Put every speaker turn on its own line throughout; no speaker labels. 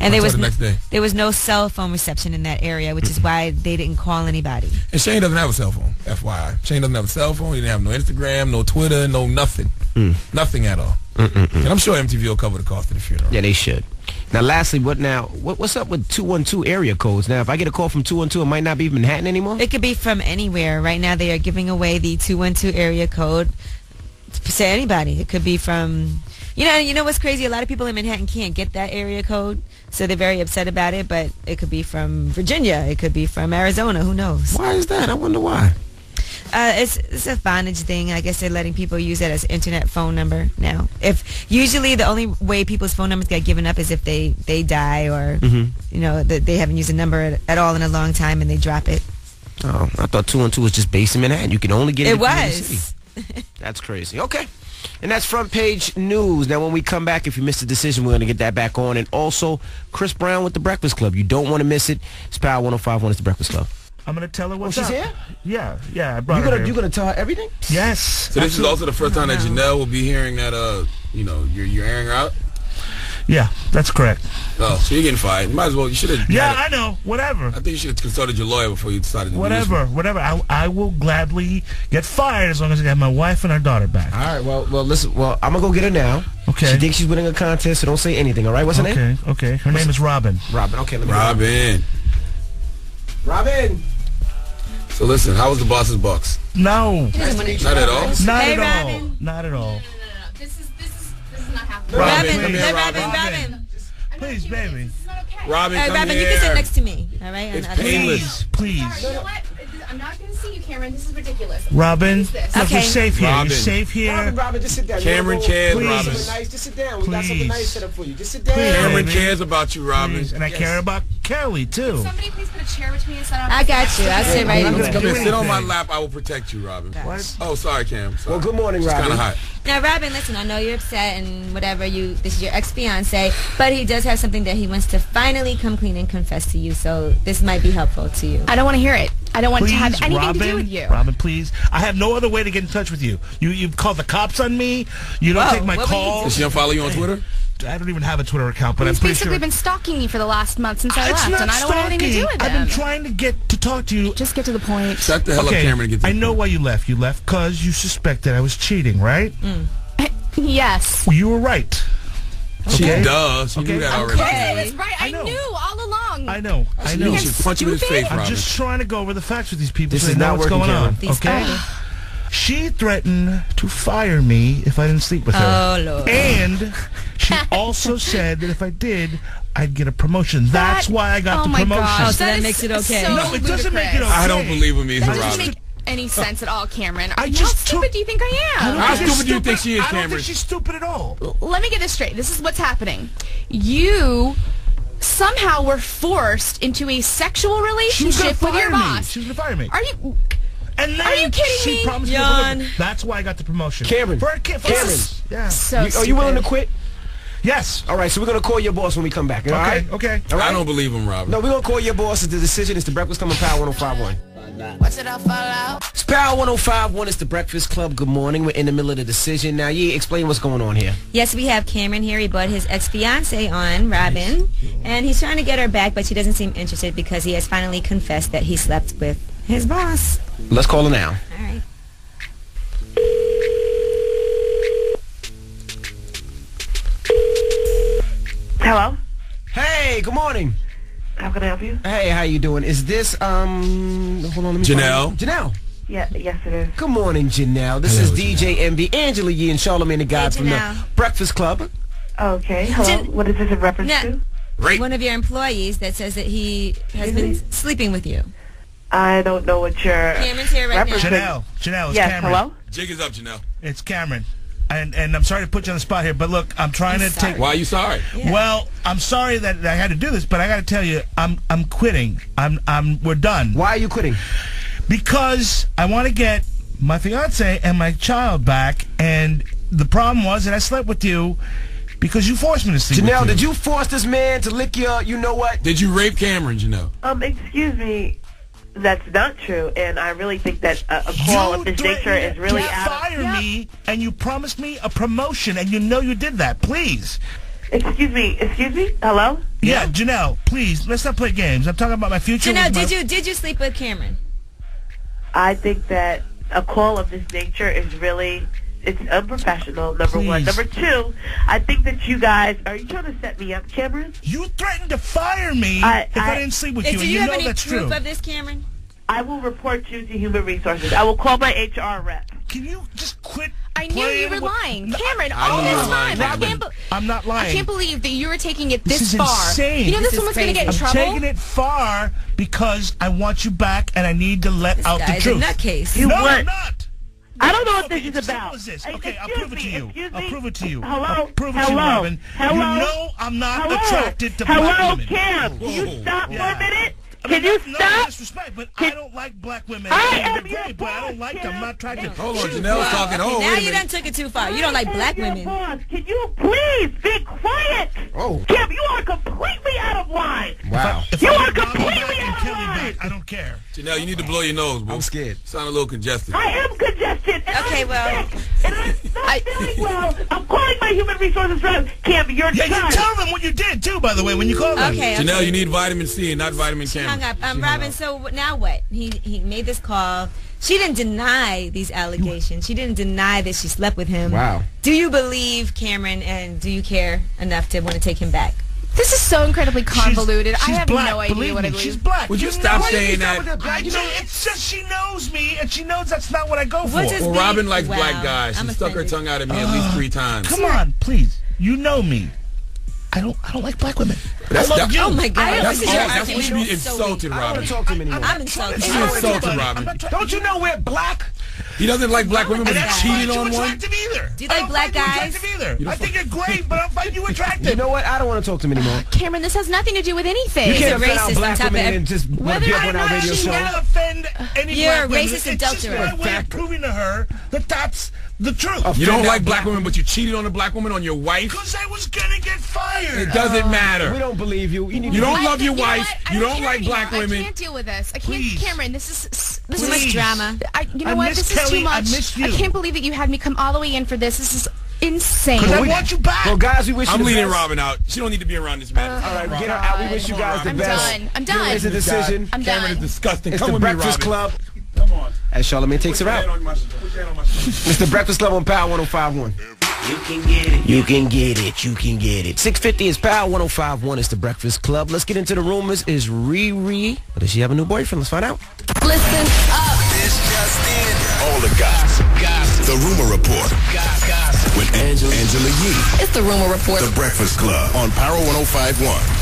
And
the next day.
There was no cell phone reception in that area, which is why they didn't call anybody.
And Shane doesn't have a cell phone, FYI. Shane doesn't have a cell phone. He didn't have no Instagram, no Twitter, no nothing. Nothing at all. And I'm sure MTV will cover the cost of the funeral.
Yeah, they should. Now, lastly, what's up with 212 area codes? Now, if I get a call from 212, it might not be Manhattan anymore?
It could be from anywhere. Right now, they are giving away the 212 area code to anybody. It could be from, you know what's crazy? A lot of people in Manhattan can't get that area code, so they're very upset about it, but it could be from Virginia. It could be from Arizona. Who knows?
Why is that? I wonder why.
It's a phonage thing. I guess they're letting people use that as internet phone number now. If usually the only way people's phone numbers get given up is if they die or that they haven't used a number at all in a long time and they drop it.
Oh, I thought 212 was just based in Manhattan. You can only get it.
It was.
That's crazy. Okay. And that's front page news. Now, when we come back, if you missed the decision, we're going to get that back on. And also, Chris Brown with The Breakfast Club. You don't want to miss it. It's Power 105.1. It's The Breakfast Club.
I'm going to tell her what's
she's
up.
Here?
Yeah. I brought her here.
You going to tell her everything?
Yes.
So this is also the first time that Janelle will be hearing that, you're airing her out?
Yeah, that's correct.
Oh, so you're getting fired. You might as well. You should have.
Yeah, I know. Whatever.
I think you should have consulted your lawyer before you decided to do this.
Whatever. I will gladly get fired as long as I get my wife and our daughter back.
All right. Well, listen. Well, I'm gonna go get her now.
Okay.
She thinks she's winning a contest, so don't say anything. All right. What's her name?
Okay. Her name is Robin.
Robin. Okay. Let me
Robin. So listen, how was the Boss's Bucks?
No.
Not at all.
Not
Hey,
at all.
Robin.
Not at all.
No. This is not happening.
Robin.
Please, baby.
This is not okay.
Robin,
Hey,
come
Robin,
here.
you can sit next to me. All right.
It's
On the other side.
painless.
Please.
You know what? I'm not going to see you, Cameron. This is ridiculous.
Robin,
What is this?
look,
Okay.
you're safe here.
Robin.
You're safe here.
Robin, just sit down.
Cameron cares,
Please.
Robin.
Just sit down. We got
Please.
something nice set up for you. Just sit down.
Please.
Cameron
Baby.
cares about you, Robin.
Please. And I care about Kelly, too.
Somebody please put a chair between us.
I got you. I'll sit right
I'm
in
gonna
Come
do
here, sit on my
anything.
lap. I will protect you, Robin.
What?
Oh, sorry, Cam. Sorry.
Well, good morning,
It's
Robin.
kind of hot.
Now, Robin, listen, I know you're upset and whatever. This is your ex-fiance, but he does have something that he wants to finally come clean and confess to you, so this might be helpful to you.
I don't want to hear it. I don't want
Please,
to have anything
Robin,
to do with you.
Robin, please. I have no other way to get in touch with you. You've called the cops on me. You don't
Whoa,
take my
what were you
calls.
Does she unfollow you on Twitter?
I don't even have a Twitter account, but
He's
I'm pretty
basically
sure.
been stalking me for the last month since I
It's
left,
not
and I don't want anything to do with
I've
him.
been trying to get to talk to you.
Just get to the point.
Shut the hell up, Cameron, and get to
I
the
know
point.
why you left. You left because you suspected I was cheating, right?
Yes.
Well, you were right.
She
Okay.
does. She knew that already.
I was right.
I
I
know.
knew all along.
I know. I know.
She should punch you in his face,
Stupid.
I'm
Robin.
just trying to go over the facts with these people
This
so
is
they know
not
what's
working,
going on.
Cameron.
Okay? She threatened to fire me if I didn't sleep with her.
Oh, Lord.
And she also said that if I did, I'd get a promotion. That's why I got
oh
the
my
promotion.
gosh,
so that
is
makes it okay.
So
No, it doesn't make it
ludicrous.
okay.
I don't believe him either,
That doesn't
Robin.
make any sense at all, Cameron.
I
How
just
stupid
took-
do you think I am?
How
She's
stupid do you think she is,
I don't
Cameron?
think she's stupid at all.
Let me get this straight. This is what's happening. You somehow were forced into a sexual
She was going to
relationship with your
fire me.
boss.
She was going to fire me.
Are you?
And then
Are you kidding
she
me?
promised me a
Yawn.
promotion. That's why I got the promotion.
Cameron.
For
Cameron.
Yeah.
So
Are you willing to quit?
Yes.
All right, so we're going to call your boss when we come back. All right?
Okay.
All right?
I don't believe him, Robin.
No, we're going to call your boss. The decision is The Breakfast Club on Power 105.1.
What's it all fall out?
It's Power 105.1. It's The Breakfast Club. Good morning. We're in the middle of the decision. Now, explain what's going on here.
Yes, we have Cameron here. He brought his ex-fiance on, Robin, and he's trying to get her back, but she doesn't seem interested because he has finally confessed that he slept with his boss.
Let's call her now.
All right.
Hello?
Hey, good morning.
How can I help you?
Hey, how you doing? Is this, hold on, let me
Janelle?
find- Janelle.
Yeah, yes it is.
Good morning, Janelle. This
Hello,
is DJ MB, Angela Yee, and Charlamagne the God from the
Janelle.
Breakfast Club.
Okay, hello.
Jan-
What is this in reference
No.
to?
Rape.
One of your employees that says that he has been
Really?
sleeping with you.
I don't know what you're...
Cameron's here right now.
Represent-
Janelle, it's
Yes,
Cameron.
hello?
Jig is up, Janelle.
It's Cameron. And I'm sorry to put you on the spot here, but look, I'm trying
I'm
to
sorry.
take...
Why are you sorry?
Yeah.
Well, I'm sorry that I had to do this, but I got to tell you, I'm quitting. We're done.
Why are you quitting?
Because I want to get my fiance and my child back, and the problem was that I slept with you because you forced me to sleep
Janelle,
with you.
did you force this man to lick your, you know what?
Did you rape Cameron, Janelle?
Excuse me. That's not true, and I really think that a call of this nature is really
to
out of...
fire me, and you promised me a promotion, and you know you did that. Please.
Excuse me. Hello?
Yeah, Janelle, please, let's not play games. I'm talking about my future.
Janelle, did you sleep with Cameron?
I think that a call of this nature is really, it's unprofessional, number one. Number two, I think that you guys, are you trying to set me up, Cameron?
You threatened to fire me if I didn't sleep with you,
Do
and
you
you
have
know
any
that's
proof
true.
of this, Cameron?
I will report you to Human Resources. I will call my HR rep.
Can you just quit?
I knew you were lying. Cameron,
I
all
knew you
this
were lying,
time.
I'm not lying.
I can't believe that you were taking it
This
this
is
far.
insane.
You know
This
this
is
woman's going to get in
crazy.
I'm
trouble?
taking it far because I want you back, and I need to let out the
Guy's a
truth.
nutcase.
You
No,
what?
I'm not.
I don't know what
Okay,
this is
it's as
about.
simple as this.
Hey,
Okay, I'll
excuse
prove it to
me,
you.
excuse
I'll
me.
prove it to you.
Hello?
I'll prove it to you,
Hello?
Robin.
Hello?
You know I'm not
Hello?
attracted to black
Hello,
women.
Cam. Can you
Whoa.
stop for
Yeah.
a minute?
I mean,
Can you
no
stop?
disrespect, but I don't like black women.
I
think
am
they're
your
great, but I don't
boss,
like them. I'm not attracted.
Hold on, Janelle's talking.
Okay,
Oh,
now
wait a
you
minute.
done took it too far. You don't like black
Your
women.
boss. Can you please be quiet?
Oh.
Kim, you are completely out of line.
Wow.
If
You
I
are
get Robin
completely
back and
out of
Kelly
line.
back, I don't care.
Janelle, you need to blow your nose, bro.
I'm scared.
Sound a little congested.
I am congested. And
Okay,
I'm
well-
sick, and I'm not feeling well. I'm calling my Human Resources rep. Kim, you're
Yeah, you
done.
tell them what you did, too, by the way, when you call them.
Okay.
Janelle, you need vitamin C and not vitamin
Hung
Cameron.
up. Robin, so now what? He made this call. She didn't deny these allegations. She didn't deny that she slept with him.
Wow.
Do you believe Cameron, and do you care enough to want to take him back?
This is so incredibly convoluted.
She's
I have
black,
no idea
believe
what I
me,
believe.
She's black.
Would you
know
stop
what?
saying
Stop
that?
with You know, it's just she knows me, and she knows that's not what I go for.
What's his
Well,
beef?
Robin likes
Wow,
black guys. She
I'm
stuck her
offended.
tongue out at me at least 3 times.
Come on, please. You know me. I don't like black women.
That's
I love
that-
you.
Oh my God!
That's
This is
all.
your
That's when you be
argument. So
insulted,
weak.
I don't
Robin.
want to talk to him anymore.
I'm insulted.
She insulted Robin.
I'm not trying-
Don't you know we're black?
He doesn't like black women, but
And
he
I don't
cheated
find
on
you
one.
attractive either.
Do you like
I don't
black
find you
guys?
attractive either. I think you're great, but I don't find you attractive.
You know what? I don't want to talk to him anymore.
Cameron, this has nothing to do with anything.
You
He's
can't
a
offend our
racist
black
on top of
women
every-
and just want
Whether
to be up
I'm
on our
not,
radio
she's
show.
not offend any
You're
black
a
women.
racist
It's just
adulterer.
my way of proving to her that that's the truth.
You don't
Offend
like
our
black women, but you cheated on a black woman on your wife?
Because I was gonna get fired.
It doesn't
We
matter.
don't believe you. You need
You
to
don't
I
love your
can't- you know
wife.
what? I
You don't
care
like
anymore.
black women.
I can't deal with this. I can't,
Please.
Cameron. This is
Too much
Please.
drama.
you know
I
what?
miss
This is
Kelly.
too
I
much.
miss you.
I can't believe that you had me come all the way in for this. This is insane.
Because I want you back.
Well, guys, we wish you
I'm
the
leaving
best.
Robin out. She don't need to be around this man.
All right, get her out. We wish you guys the
I'm
best.
done. I'm
Here
done.
is a decision.
I'm
Cameron
done.
is disgusting.
It's
Come
the
with me,
Breakfast
Robin.
Club.
Come on.
As Charlamagne takes her
Put your hand
out.
on my- put your hand on my shoulder.
It's the Breakfast Club on Power 105.1. You can get it. You can get it. You can get it. 6:50 is Power 105.1. It's the Breakfast Club. Let's get into the rumors. Is Riri? Or does she have a new boyfriend? Let's find out.
Listen up.
This just in. All the gossip. The Rumor Report. Gossip. With Angela Yee.
It's the Rumor Report.
The Breakfast Club on Power 105.1.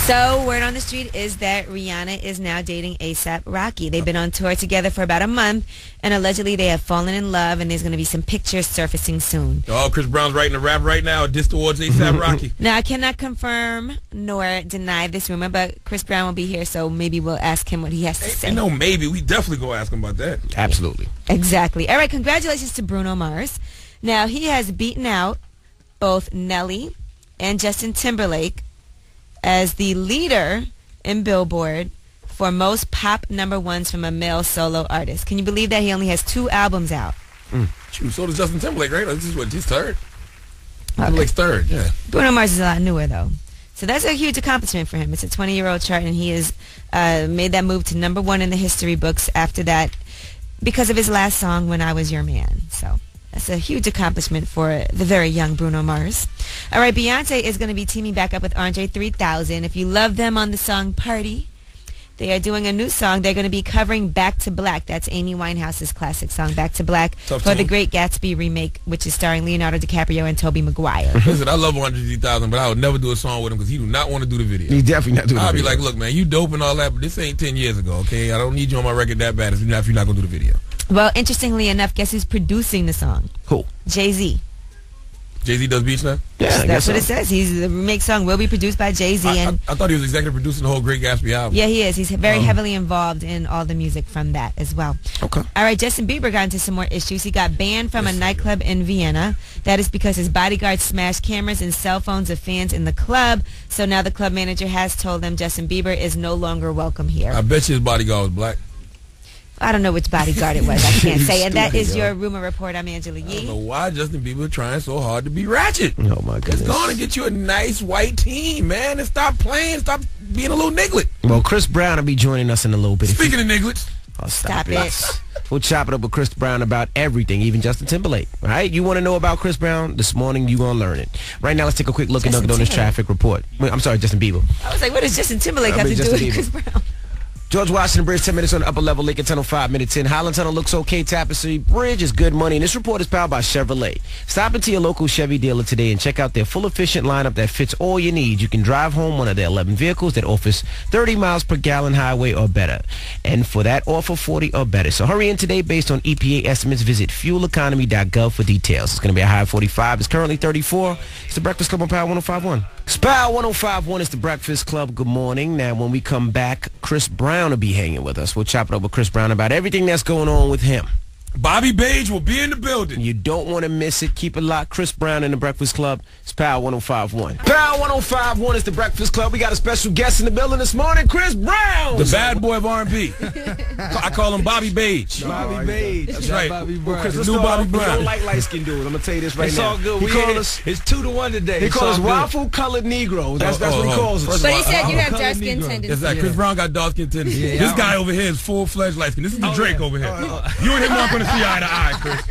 So, word on the street is that Rihanna is now dating A$AP Rocky. They've been on tour together for about a month, and allegedly they have fallen in love, and there's going to be some pictures surfacing soon.
Oh, Chris Brown's writing a rap right now. Diss towards A$AP Rocky.
Now, I cannot confirm nor deny this rumor, but Chris Brown will be here, so maybe we'll ask him what he has to say.
Ain't no maybe. We definitely go ask him about that.
Absolutely.
Exactly. All right, congratulations to Bruno Mars. Now, he has beaten out both Nelly and Justin Timberlake as the leader in Billboard for most pop number ones from a male solo artist. Can you believe that he only has 2 albums out?
Shoot, so does Justin Timberlake, right? This is what, he's third?
Okay.
Timberlake's third, yeah.
Bruno Mars is a lot newer, though. So that's a huge accomplishment for him. It's a 20-year-old chart, and he has made that move to number 1 in the history books after that because of his last song, When I Was Your Man. So that's a huge accomplishment for the very young Bruno Mars. All right, Beyonce is going to be teaming back up with Andre 3000. If you love them on the song Party, they are doing a new song. They're going to be covering Back to Black. That's Amy Winehouse's classic song, Back to Black,
Tough
for the
tune.
Great Gatsby remake, which is starring Leonardo DiCaprio and Tobey Maguire.
Listen, I love 150,000, but I would never do a song with him because he do not want to do the video.
He's definitely not doing
I'll
the
be
video.
like, look, man, you dope and all that, but this ain't 10 years ago, okay? I don't need you on my record that bad if you're not going to do the video.
Well, interestingly enough, guess who's producing the song?
Cool.
Jay-Z.
Jay-Z does beats now?
Yeah, I
That's
guess
what
so.
it says. The remake song will be produced by Jay-Z. And
I thought he was executive producing the whole Great Gatsby album.
yeah, he is. He's very heavily involved in all the music from that as well.
Okay.
All right, Justin Bieber got into some more issues. He got banned from a nightclub in Vienna. That is because his bodyguards smashed cameras and cell phones of fans in the club. So now the club manager has told them Justin Bieber is no longer welcome here.
I bet you his bodyguard was black.
I don't know which bodyguard it was. I can't say. And that is your rumor report. I'm Angela Yee.
I don't know why Justin Bieber trying so hard to be ratchet.
Oh, my goodness.
It's going to get you a nice white team, man, and stop playing. Stop being a little niglet.
Well, Chris Brown will be joining us in a little bit.
Speaking of nigglets.
Oh,
Stop it.
We'll chop it up with Chris Brown about everything, even Justin Timberlake. All right? You want to know about Chris Brown? This morning, you're going to learn it. Right now, let's take a quick look at Dunkin' Donuts traffic report. Wait, I'm sorry, Justin Bieber.
I was like, what does Justin Timberlake have to do with Chris Brown?
George Washington Bridge, 10 minutes on the upper level. Lincoln Tunnel, 5 minutes in. Highland Tunnel looks okay. Tapestry Bridge is good money. And this report is powered by Chevrolet. Stop into your local Chevy dealer today and check out their full efficient lineup that fits all your needs. You can drive home one of their 11 vehicles that offers 30 miles per gallon highway or better. And for that offer, 40 or better. So hurry in today based on EPA estimates. Visit fueleconomy.gov for details. It's going to be a high of 45. It's currently 34. It's the Breakfast Club on Power 105.1. Power 105.1 is the Breakfast Club. Good morning. Now, when we come back, Chris Brown will be hanging with us. We'll chop it up with Chris Brown about everything that's going on with him.
Bobby Beige will be in the building.
You don't want to miss it. Keep it locked. Chris Brown in the Breakfast Club. It's Power 105.1. Power 105.1 is the Breakfast Club. We got a special guest in the building this morning, Chris Brown.
The bad boy of R&B. I call him Bobby Beige.
Bobby Beige.
That's right.
Bobby Brown.
Chris,
New Bobby
We
Brown.
don't like light-skinned dudes. I'm going to tell you this right
It's
now.
all good.
He calls us,
It's 2-1 today.
he
It's
calls us
all good.
waffle-colored Negroes. That's what he calls us.
But he said you have
colored
dark skin
Negro.
tendencies.
It's like Chris Brown got dark skin tendencies.
Yeah,
This
yeah.
guy over here is full-fledged light skin. This is the Drake over here. You and him aren't going to see eye to eye, Chris.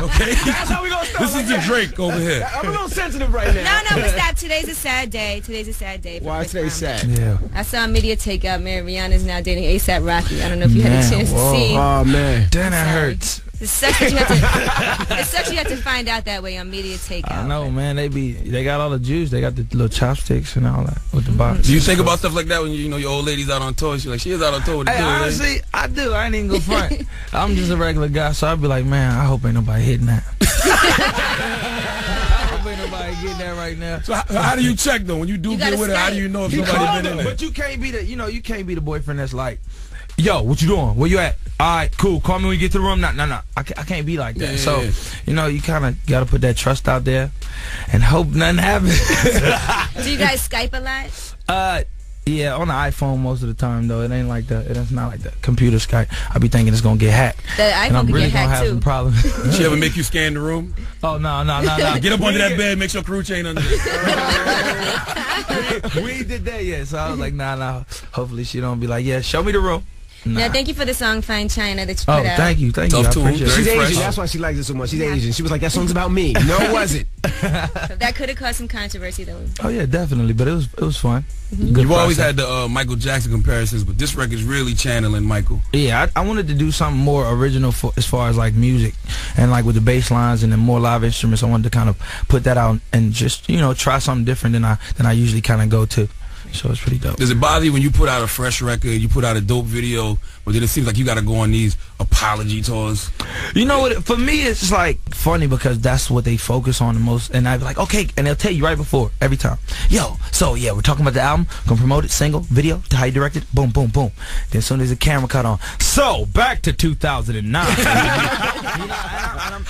Okay?
That's how we going to start.
This is the Drake over here.
I'm a little sensitive right now.
No, but stop. Today's a sad day. Today's a sad day. For
Why
Chris
today's
Brown.
sad?
Yeah.
I saw a media takeout, man. Rihanna's now dating A$AP Rocky. I don't know if you had a
Man,
chance to
whoa.
see.
Oh, man.
Damn, that
Sorry.
hurts.
It sucks that you have to. It sucks you have to find out that way on media takeout.
I know, man. They got all the juice. They got the little chopsticks and all that with the box.
Do you think about stuff like that when you know your old lady's out on tour? She's like, she is out on tour with the
Hey,
dude, right?
honestly, I do. I ain't even go front. I'm just a regular guy, so I'd be like, man, I hope ain't nobody hitting that. I hope ain't nobody getting that right now.
So how do you check though when you do
You
get
gotta
with her? How
Skype.
do you know if
You
somebody
call
been in
them,
there?
but you can't be you can't be the boyfriend that's like, yo, what you doing? Where you at? All right, cool. Call me when you get to the room. No. I can't be like that.
Yeah,
so,
yeah.
You kind of got to put that trust out there and hope nothing happens.
Do you guys Skype a lot?
Yeah, on the iPhone most of the time though. It ain't like that. It's not like that. Computer Skype. I be thinking it's gonna get hacked.
The
And
iPhone
I'm
could
really
get
gonna
hacked
have some
too.
problems.
She ever make you scan the room?
Oh no.
Get up under that bed, make sure crew chain under there.
We ain't did that yet, so I was like, nah. Hopefully she don't be like, yeah, show me the room. Nah.
Now, thank you for the song "Fine China" that you
Oh,
put out.
thank you. I
Tough tune.
appreciate
Very
She's
it.
fresh.
Asian. That's why she likes it so much. She's Asian. She was like, that song's about me. No, it wasn't.
So that could have caused some controversy, though.
Oh yeah, definitely. But it was fun. Good
You've always
process.
had the Michael Jackson comparisons, but this record's really channeling Michael.
Yeah, I wanted to do something more original as far as like music and like with the bass lines and then more live instruments. I wanted to kind of put that out and just try something different than I usually kind of go to. So it's pretty dope.
Does it bother you when you put out a fresh record, you put out a dope video, but then it seems like you got to go on these apology tours?
You know what? For me, it's just like funny because that's what they focus on the most. And I'd be like, okay, and they'll tell you right before every time. Yo, so yeah, we're talking about the album, gonna promote it, single, video, how you direct it, boom, boom, boom. Then as soon as the camera cut on, so back to 2009. and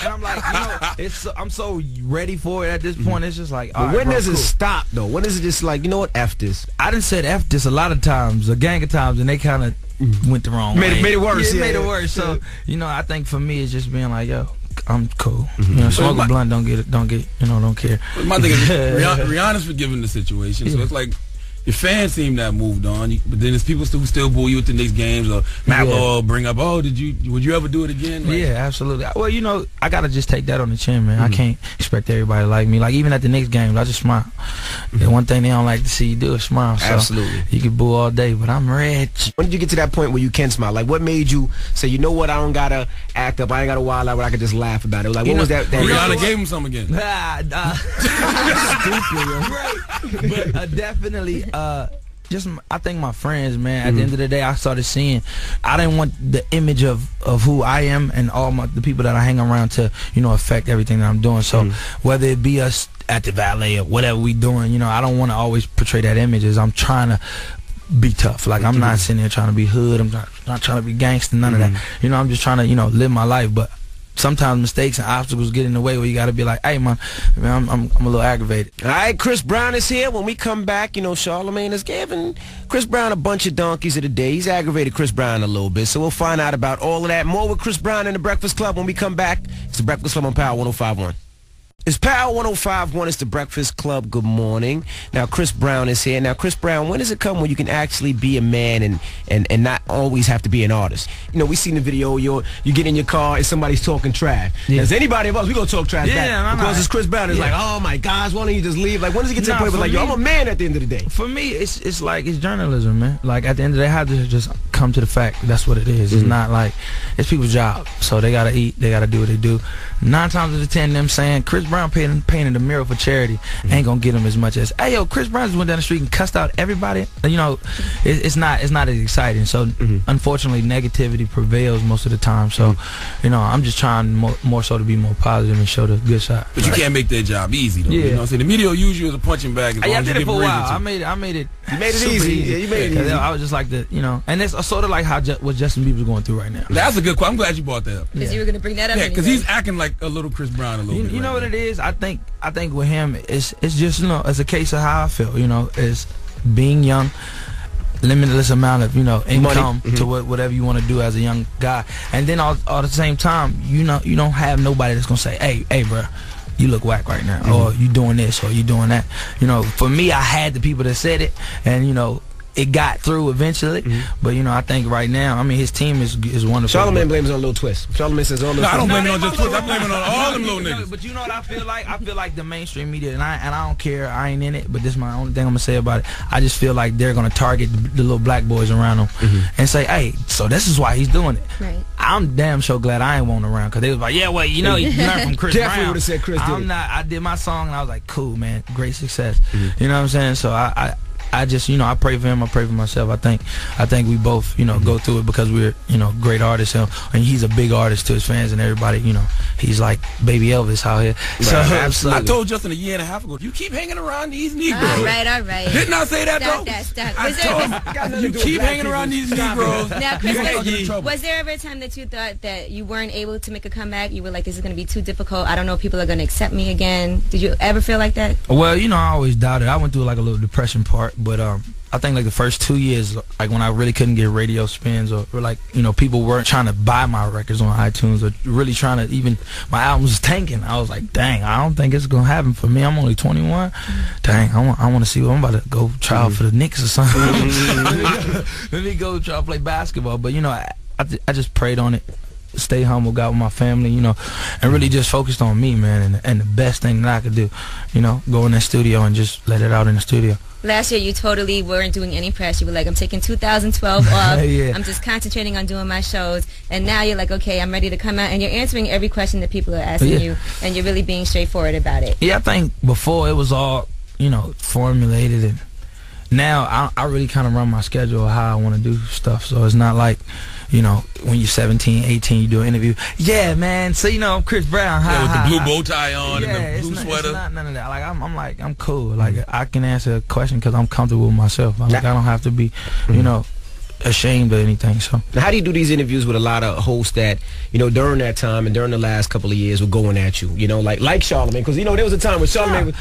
I'm like, I'm so ready for it at this point. It's just like, all
But
right,
when
bro,
does it
cool.
stop, though? When is it just like, you know what, F this?
I done said F this a lot of times, a gang of times, and they kind of went the wrong way.
Made it worse,
Yeah,
yeah.
made it worse. So, I think for me, it's just being like, yo, I'm cool. Smoke a blunt, don't care.
But my thing is, Rihanna's forgiving the situation, so it's like your fans seem to have moved on, but then there's people who still boo you at the Knicks games, or Matt Law bring up, would you ever do it again? Like,
Yeah, absolutely. Well, I gotta just take that on the chin, man. I can't expect everybody to like me. Like even at the Knicks games, I just smile. The one thing they don't like to see you do is smile. So
Absolutely.
You can boo all day, but I'm rich.
When did you get to that point where you can smile? Like, what made you say, you know what, I don't gotta act up, I ain't gotta wild out, but I could just laugh about it? Like, what was that?
Rihanna gave him some again.
Stupid, right? But definitely, I think my friends, man. At the end of the day, I started seeing. I didn't want the image of who I am and all the people that I hang around to, affect everything that I'm doing. So whether it be us at the valet or whatever we doing, I don't want to always portray that image as I'm trying to be tough. Like I'm not sitting there trying to be hood. I'm not trying to be gangster. None of that. I'm just trying to live my life, but sometimes mistakes and obstacles get in the way where you got to be like, hey, man, I'm a little aggravated.
All right, Chris Brown is here. When we come back, you know, Charlamagne is giving Chris Brown a bunch of donkeys of the day. He's aggravated Chris Brown a little bit, so we'll find out about all of that. More with Chris Brown and the Breakfast Club when we come back. It's the Breakfast Club on Power 105.1. It's Power 105.1. It's the Breakfast Club. Good morning. Now, Chris Brown is here. Now, Chris Brown, when does it come when you can actually be a man and not always have to be an artist? You know, we seen the video. You get in your car and somebody's talking trash. Yeah. As anybody of us, we gonna talk trash back because it's Chris Brown. It's like, oh my gosh, why don't you just leave? Like, when does it get to the point where like, yo, I'm a man at the end of the day?
For me, it's like it's journalism, man. Like at the end of the day, I have to just come to the fact that's what it is. It's not like it's people's job, so they gotta eat, they gotta do what they do. 9 times out of 10, them saying Chris Brown painted a mural for charity ain't gonna get him as much as, hey yo, Chris Brown just went down the street and cussed out everybody. You know, it's not as exciting. So unfortunately, negativity prevails most of the time. So you know, I'm just trying more so to be more positive and show the good side.
But you can't make their job easy though. Yeah. You know what I'm saying? The media will use you as a punching bag.
I did it for a while. I made it.
You made it easy. Yeah, you made it easy.
I was just like you know, and it's sort of like what Justin Bieber's going through right now.
That's a good question. I'm glad you brought that up.
Because you were gonna bring that up.
Yeah, because he's acting like a little Chris Brown a little bit.
You know what it is? I think with him, it's just, you know, it's a case of how I feel. You know, it's being young, limitless amount of, you know, income to whatever you want to do as a young guy, and then all at the same time, you know, you don't have nobody that's gonna say, hey, bro, you look whack right now, or you doing this, or you doing that. You know, for me, I had the people that said it, and you know, it got through eventually. But you know, I think right now, I mean, his team is wonderful.
Charlamagne blames it on Lil Twist. Charlamagne says all those.
No, I don't blame it on just Twist. I blame it on all them little niggas.
But you know what I feel like? I feel like the mainstream media, and I don't care. I ain't in it. But this is my only thing I'm gonna say about it. I just feel like they're gonna target the little black boys around them and say, hey, so this is why he's doing it.
Right.
I'm damn sure glad I ain't want around, because they was like, yeah, well, you know, you learned from Chris
Definitely
Brown.
would have said Chris did.
I'm not. I did my song and I was like, cool, man, great success. You know what I'm saying? So I just, you know, I pray for him. I pray for myself. I think we both, you know, go through it because we're, you know, great artists. And he's a big artist to his fans and everybody. You know, he's like baby Elvis out here.
Right, so absolutely.
I told Justin a year and a half ago, you keep hanging around these Negroes.
All right.
Didn't I say that
Stop
though?
Stop.
I told him, you keep hanging around these Negroes.
Now, Chris, was there ever a time that you thought that you weren't able to make a comeback? You were like, this is going to be too difficult. I don't know if people are going to accept me again. Did you ever feel like that?
Well, you know, I always doubted. I went through like a little depression part, but I think like the first 2 years, like when I really couldn't get radio spins, or like, you know, people weren't trying to buy my records on iTunes, or really trying to, even my album was tanking. I was like, dang, I don't think it's gonna happen for me. I'm only 21. Dang, I want to see what I'm about to go try out for the Knicks or something. Let me go try to play basketball. But you know, I just prayed on it. Stay humble, got with my family, you know, and really just focused on me, man, and the best thing that I could do, you know, go in that studio and just let it out in the studio.
Last year, you totally weren't doing any press. You were like, I'm taking 2012 off.
Yeah.
I'm just concentrating on doing my shows. And now you're like, okay, I'm ready to come out. And you're answering every question that people are asking you. And you're really being straightforward about it.
Yeah, I think before it was all, you know, formulated. And now I really kind of run my schedule of how I want to do stuff. So it's not like, you know, when you're 17, 18, you do an interview. Yeah, man. So, you know, I'm Chris Brown.
With the blue bow tie on and the blue sweater.
It's not none of that. Like, I'm cool. Like, I can answer a question because I'm comfortable with myself. Like, I don't have to be, you know, ashamed of anything. So
now, how do you do these interviews with a lot of hosts that, you know, during that time and during the last couple of years were going at you, you know, like Charlamagne, because you know there was a time when Charlamagne was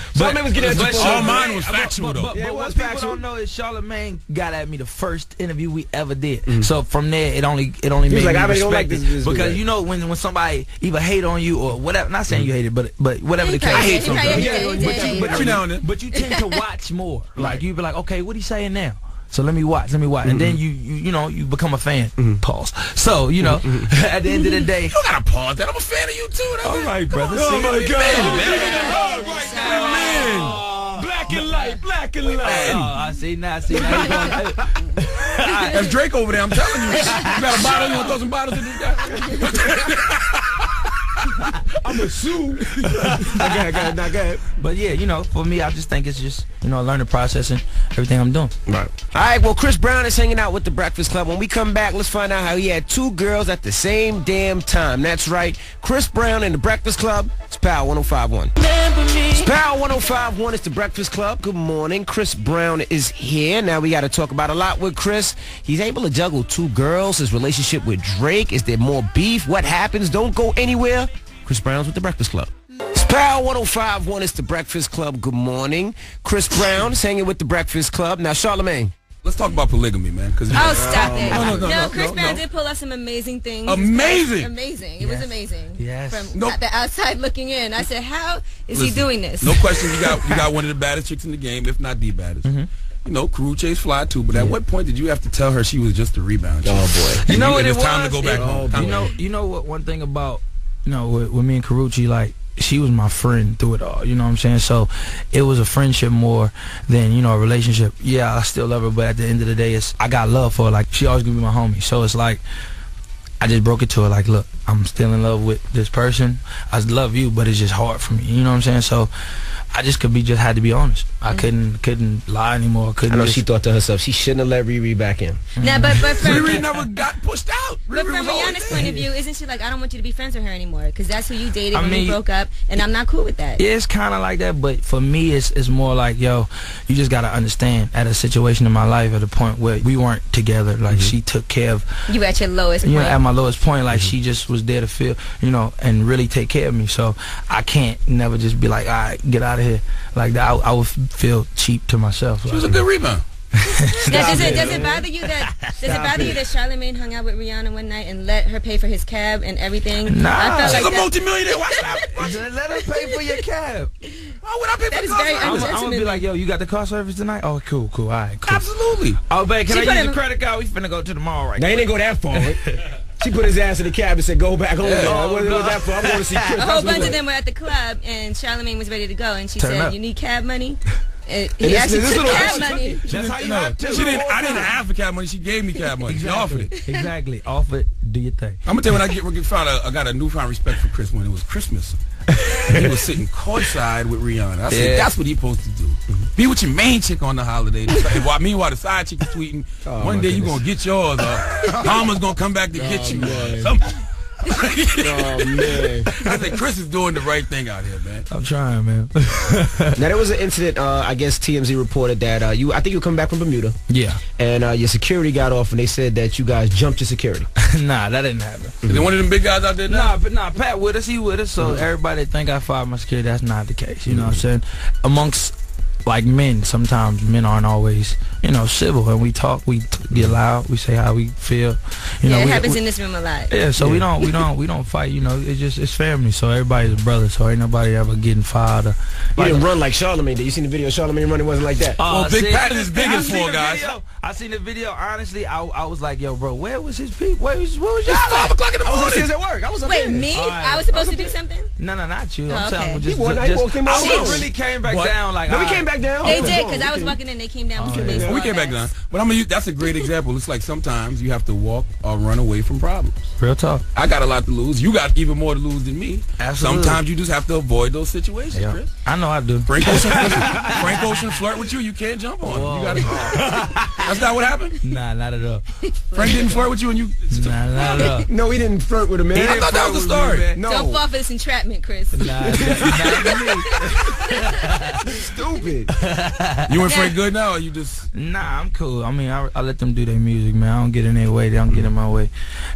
getting at you.
All mine was factual though.
But what people don't know is Charlamagne got at me the first interview we ever did. So from there it only made me respect it, because you know when somebody either hate on you or whatever, not saying you hate it, but whatever the case.
I hate something.
But you tend to watch more. Like you be like, okay, what he saying now? So let me watch, and then you know, you become a fan. Pause. So you know, at the end of the day,
you gotta pause that. I'm a fan of you too.
All right, brother.
Oh my God,
black and light. I see now.
That's Drake over there. I'm telling you. You got a bottle. You wanna throw some bottles in this guy? I'm a sue.
Okay.
But yeah, you know, for me, I just think it's just, you know, a learning process and everything I'm doing.
Right. All right, well, Chris Brown is hanging out with the Breakfast Club. When we come back, let's find out how he had 2 girls at the same damn time. That's right. Chris Brown and the Breakfast Club. It's Power 105.1. It's Power 105.1. It's the Breakfast Club. Good morning. Chris Brown is here. Now we got to talk about a lot with Chris. He's able to juggle 2 girls. His relationship with Drake. Is there more beef? What happens? Don't go anywhere. Chris Brown's with the Breakfast Club. It's Power 105.1. It's the Breakfast Club. Good morning. Chris Brown is hanging with the Breakfast Club. Now, Charlamagne.
Let's talk about polygamy, man.
Stop it.
No,
Chris Brown did pull off some amazing things.
Amazing.
It was amazing.
Yes.
From the outside looking in. I said, how is he doing this?
No question, you got one of the baddest chicks in the game, if not the baddest. You know, Karrueche's fly too, but at what point did you have to tell her she was just a rebound chick?
Oh, boy.
You know what it was?
It's time to go back home.
You know what? One thing about, you know, with me and Karrueche, like, she was my friend through it all, you know what I'm saying? So it was a friendship more than, you know, a relationship. Yeah, I still love her, but at the end of the day, I got love for her. Like, she always gonna be my homie. So it's like, I just broke it to her, like, look, I'm still in love with this person. I love you, but it's just hard for me, you know what I'm saying? So I just had to be honest. I couldn't lie anymore.
I know she thought to herself, she shouldn't have let Riri back in.
Nah, but
Riri never got pushed out.
But from Rihanna's point of view, isn't she like, I don't want you to be friends with her anymore? Because that's who you dated when you broke up, and I'm not cool with that.
Yeah, it's kind of like that, but for me, it's more like, yo, you just got to understand, at a situation in my life, at a point where we weren't together, like, she took care of...
You at your lowest point.
You know, at my lowest point, like, she just was there to feel, you know, and really take care of me. So I can't never just be like, all right, get out of here. Like that, I would feel cheap to myself.
She was a good rebound.
Does it bother you that Charlamagne hung out with Rihanna one night and let her pay for his cab and everything?
Nah,
I felt
she's
like
a multimillionaire.
Let her pay for your cab.
Why would I pay for the car service?
I'm gonna be like, yo, you got the car service tonight? Oh, cool, all right, cool.
Absolutely.
Oh, babe, can I use the credit card? We finna go to the mall right now.
They didn't go that far. She put his ass in the cab and said, go back home. What was that for? I'm going to see Chris.
A whole bunch of them were at the club, and Charlamagne was ready to go, and she said, you need cab money? He actually took cab money.
That's how you have to.
I didn't ask for cab money. She gave me cab money. She offered it.
Exactly. Offer it. Do your thing.
I'm going to tell you, I got a newfound respect for Chris when it was Christmas. He was sitting courtside with Rihanna. I said, that's what he's supposed to do. Be with your main chick on the holiday. Meanwhile, the side chick is tweeting, one day you're going to get yours. Mama's going to come back to get you.
Oh, man.
I said, Chris is doing the right thing out here, man.
I'm trying, man.
Now, there was an incident, I guess TMZ reported that I think you were coming back from Bermuda.
Yeah.
And your security got off, and they said that you guys jumped your security.
Nah, that didn't happen.
Is there one of them big guys out there now?
Nah, Pat with us, he with us, so everybody think I fired my security. That's not the case, you know what I'm saying? Amongst, like, men, sometimes men aren't always, you know, civil, and we talk, we get loud, we say how we feel. You know,
it happens in this room a lot.
Yeah, so we don't fight, you know, it's family, so everybody's a brother, so ain't nobody ever getting fired. Or,
you didn't run like Charlamagne did. You seen the video of Charlamagne running? Wasn't like that.
Well, Big Pat is big as four guys.
I seen the video, honestly, I was like, yo, bro, where was his people? Where was y'all at?
5 o'clock in the morning.
I was at work. I was up
Wait,
there.
me? I was supposed to do something?
No, not you. I'm
okay.
saying just
I
really came back down. Like,
no, we came back down.
They did, because I was walking in, they came down.
We came back down. But I mean, that's a great example. It's like sometimes you have to walk or run away from problems.
Real talk.
I got a lot to lose. You got even more to lose than me.
Absolutely.
Sometimes you just have to avoid those situations, Chris.
I know I do.
Frank Ocean flirt with you can't jump on him. You gotta, that's not what happened?
Nah, not at all.
Frank didn't flirt with you and you...
Nah, not at all.
No, he didn't flirt with a man.
I thought that was the story.
No.
Don't fall for this entrapment, Chris.
Nah,
Stupid.
You and Frank good now, or you just...
Nah, I'm cool. I mean, I let them do their music, man. I don't get in their way. They don't get in my way.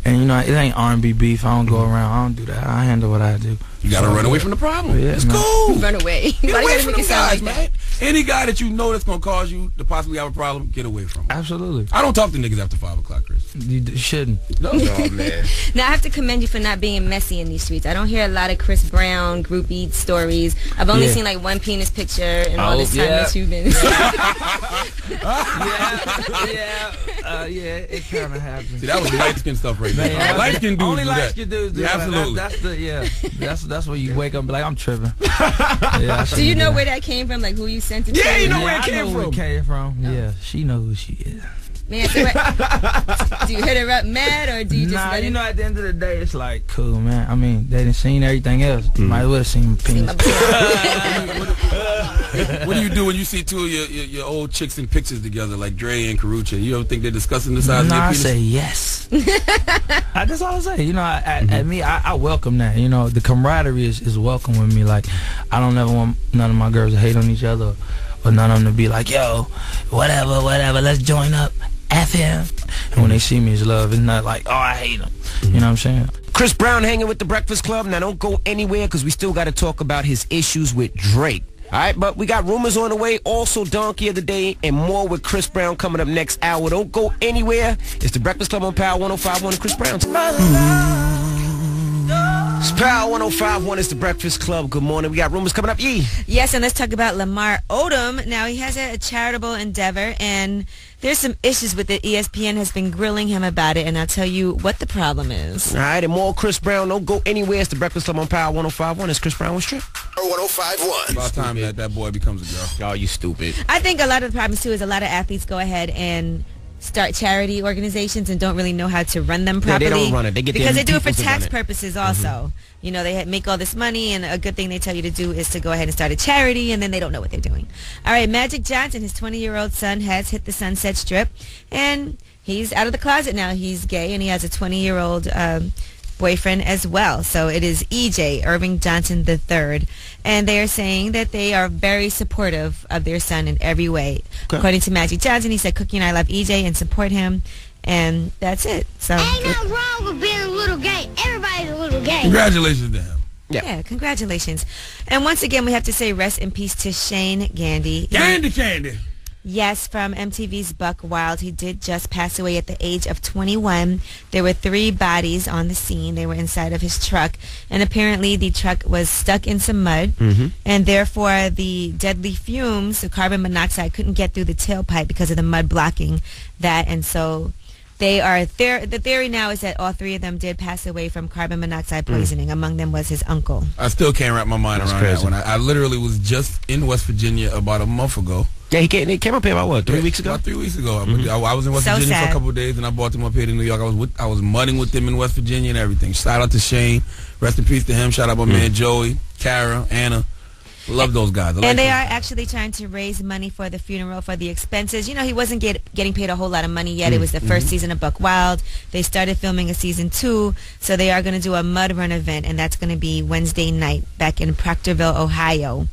And, you know, it ain't R&B beef. I don't go around. I don't do that. I handle what I do.
You gotta run away from the problem.
Yeah,
it's
man.
cool.
Run away.
Get away from
make
them
it sound
guys,
like
man. Any guy that you know that's gonna cause you to possibly have a problem, get away from him.
Absolutely.
I don't talk to niggas after 5 o'clock, Chris.
You shouldn't.
No, man.
Now, I have to commend you for not being messy in these streets. I don't hear a lot of Chris Brown groupie stories. I've only seen like one penis picture in all this time that you've been.
It kind of happens.
See, that was light skin stuff right there. Light skin dudes
only
do
light
that.
skin dudes do
Yeah,
that.
absolutely.
That's where you wake up and be like, I'm tripping.
Do you know where that came from? Like who you sent it to?
Yeah, you know where it
I
came
know
from.
Where it came from. Yeah, she knows who she is.
Man, so do you hit her up mad, or do you just let
you
it?
know, at the end of the day, it's like, cool, man. I mean, they done seen everything else. Might as well seen penis.
What do you do when you see two of your old chicks in pictures together, like Dre and Karucha? You ever think they're discussing the size of your
I
penis?
say yes. That's all I say. You know, at me, I welcome that. You know, the camaraderie is welcome with me. Like, I don't ever want none of my girls to hate on each other, or none of them to be like, yo, whatever, let's join up. F him. And when they see me, it's love. It's not like, oh, I hate him. You know what I'm saying?
Chris Brown hanging with the Breakfast Club. Now, don't go anywhere because we still got to talk about his issues with Drake. All right, but we got rumors on the way. Also, Donkey of the Day and more with Chris Brown coming up next hour. Don't go anywhere. It's the Breakfast Club on Power 105.1 and Chris Brown. It's Power 105.1. It's the Breakfast Club. Good morning. We got rumors coming up. Yee.
Yes, and let's talk about Lamar Odom. Now, he has a charitable endeavor, and there's some issues with it. ESPN has been grilling him about it, and I'll tell you what the problem is.
All right, and more Chris Brown. Don't go anywhere. It's the Breakfast Club on Power 105.1. It's Chris Brown with Strip.
Power 105.1.
About time that boy becomes a girl.
Oh, you stupid.
I think a lot of the problems, too, is a lot of athletes go ahead and start charity organizations and don't really know how to run them properly.
Yeah, they don't run it. They get
because
their
they do it for
people to
tax
run it.
purposes also. You know, they make all this money, and a good thing they tell you to do is to go ahead and start a charity, and then they don't know what they're doing. All right, Magic Johnson, his 20-year-old son, has hit the Sunset Strip, and he's out of the closet now. He's gay, and he has a 20-year-old boyfriend as well. So it is EJ, Irving Johnson III, and they are saying that they are very supportive of their son in every way. Okay. According to Magic Johnson, he said, Cookie and I love EJ and support him, and that's it. So
ain't nothing wrong with being a little gay. Everybody's a little gay.
Congratulations to him.
Yeah, congratulations. And once again, we have to say rest in peace to Shane Gandy.
Candy.
Yes, from MTV's Buck Wild. He did just pass away at the age of 21. There were 3 bodies on the scene. They were inside of his truck. And apparently the truck was stuck in some mud. And therefore the deadly fumes, the carbon monoxide, couldn't get through the tailpipe because of the mud blocking that. And so the theory now is that all 3 of them did pass away from carbon monoxide poisoning. Among them was his uncle.
I still can't wrap my mind around that one. I literally was just in West Virginia about a month ago.
Yeah, he came up here about what, 3 weeks ago?
About 3 weeks ago. I was in West Virginia for a couple of days, and I brought them up here to New York. I was mudding with them in West Virginia and everything. Shout out to Shane. Rest in peace to him. Shout out my man Joey, Kara, Anna. Love those guys.
And they are actually trying to raise money for the funeral, for the expenses. You know, he wasn't getting paid a whole lot of money yet. It was the first season of Buck Wild. They started filming a season 2, so they are going to do a mud run event, and that's going to be Wednesday night back in Proctorville, Ohio.